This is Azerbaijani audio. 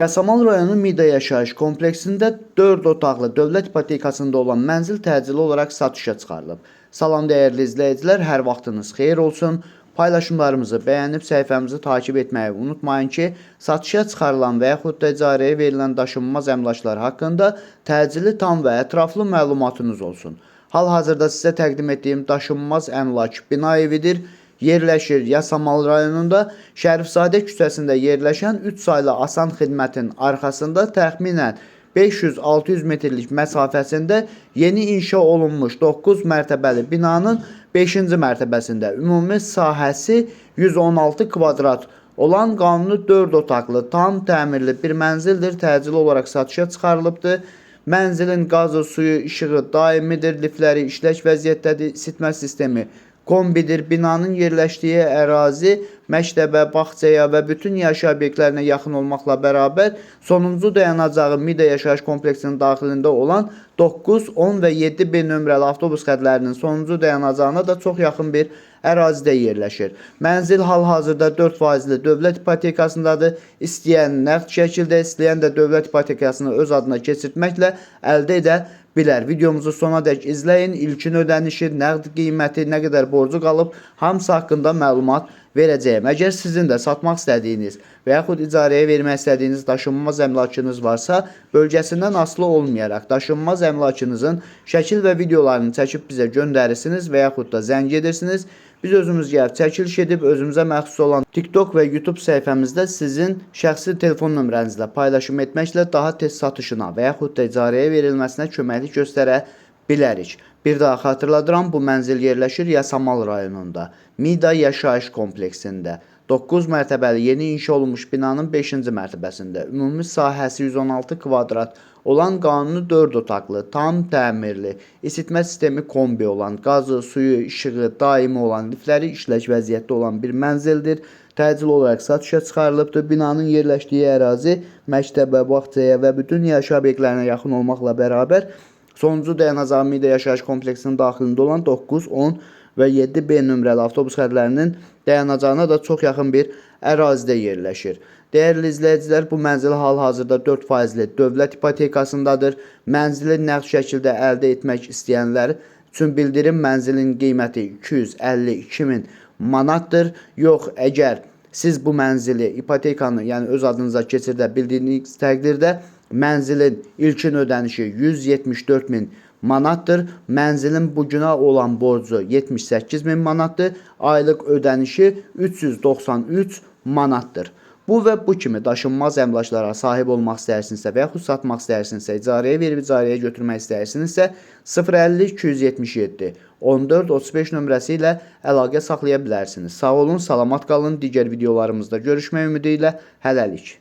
Yasamal rayonu Mida yaşayış kompleksində 4 otaqlı dövlət ipotekasında olan mənzil təcili olaraq satışa çıxarılıb. Salam dəyərli izləyicilər, hər vaxtınız xeyir olsun. Paylaşımlarımızı bəyənib səhifəmizi takib etməyi unutmayın ki, satışa çıxarılan və yaxud da icarəyə verilən daşınmaz əmlaklar haqqında təcili, tam və ətraflı məlumatınız olsun. Hal-hazırda sizə təqdim etdiyim daşınmaz əmlak bina evidir. Yerləşir Yasamal rayonunda Şərifzadə küçəsində yerləşən 3 saylı Asan xidmətin arxasında təxminən 500-600 metrlik məsafəsində yeni inşa olunmuş 9 mərtəbəli binanın 5-ci mərtəbəsində ümumi sahəsi 116 kvadrat olan qanuni 4 otaqlı tam təmirli bir mənzildir. Təcili olaraq satışa çıxarılıbdır. Mənzilin qazı, suyu, işığı daimidir, liftləri işlək vəziyyətdədir, isitmə sistemi kombidir. Binanın yerləşdiyi ərazi məktəbə, bağçaya və bütün yaşayış obyektlərinə yaxın olmaqla bərabər sonuncu dayanacağı Mida yaşayış kompleksinin daxilində olan 9, 10 və 7B nömrəli avtobus xətlərinin sonuncu dayanacağına da çox yaxın bir ərazidə yerləşir. Mənzil hal-hazırda 4%li dövlət ipotekasındadır. İstəyən nəqd şəkildə, istəyən də dövlət ipotekasını öz adına keçirtməklə əldə edə bilər. Videomuzu sona dək izləyin. İlkin ödənişi, nəqd qiyməti, nə qədər borcu qalıb, hamısı haqqında məlumat verəcəyim. Əgər sizin də satmaq istədiyiniz və yaxud icarəyə vermək istədiyiniz daşınmaz əmlakınız varsa, bölgəsindən asılı olmayaraq daşınmaz əmlakınızın şəkil və videolarını çəkib bizə göndərirsiniz və yaxud da zəng edirsiniz. Biz özümüz gəlib çəkiliş edib özümüzə məxsus olan TikTok və YouTube səhifəmizdə sizin şəxsi telefon nömrənizlə paylaşım etməklə daha tez satışına və yaxud da icarəyə verilməsinə köməklik göstərə bilərik. Bir daha xatırladıram, bu mənzil yerləşir Yasamal rayonunda, Mida yaşayış kompleksində. 9 mərtəbəli yeni inşa olunmuş binanın 5-ci mərtəbəsində ümumi sahəsi 116 kvadrat olan qanuni 4 otaqlı, tam təmirli, isitmə sistemi kombi olan, qazı, suyu, işığı daimi olan, liftləri işlək vəziyyətdə olan bir mənzildir. Təcili olaraq satışa çıxarılıbdır. Binanın yerləşdiyi ərazi məktəbə, bağçaya və bütün yaşayış obyektlərinə yaxın olmaqla bərabər sonuncu dayanacağı Mida yaşayış kompleksinin daxilində olan 9, 10 və 7B nömrəli avtobus xətlərinin dayanacağına da çox yaxın bir ərazidə yerləşir. Dəyərli izləyicilər, bu mənzil hal-hazırda 4%li dövlət ipotekasındadır. Mənzili nəqd şəkildə əldə etmək istəyənlər üçün bildirim, mənzilin qiyməti 252 min manatdır. Yox, əgər siz bu mənzili, ipotekanı, yəni öz adınıza keçirdə bildiyiniz təqdirdə mənzilin ilkin ödənişi 174 min manatdır. Mənzilin bugüna olan borcu 78 min manatdır. Aylıq ödənişi 393 manatdır. Bu və bu kimi daşınmaz əmlaklara sahib olmaq istəyirsinizsə və yaxud satmaq istəyirsinizsə, icarəyə verib icarəyə götürmək istəyirsinizsə 050 277 14 35 nömrəsi ilə əlaqə saxlaya bilərsiniz. Sağ olun, salamat qalın. Digər videolarımızda görüşmək ümidi ilə hələlik.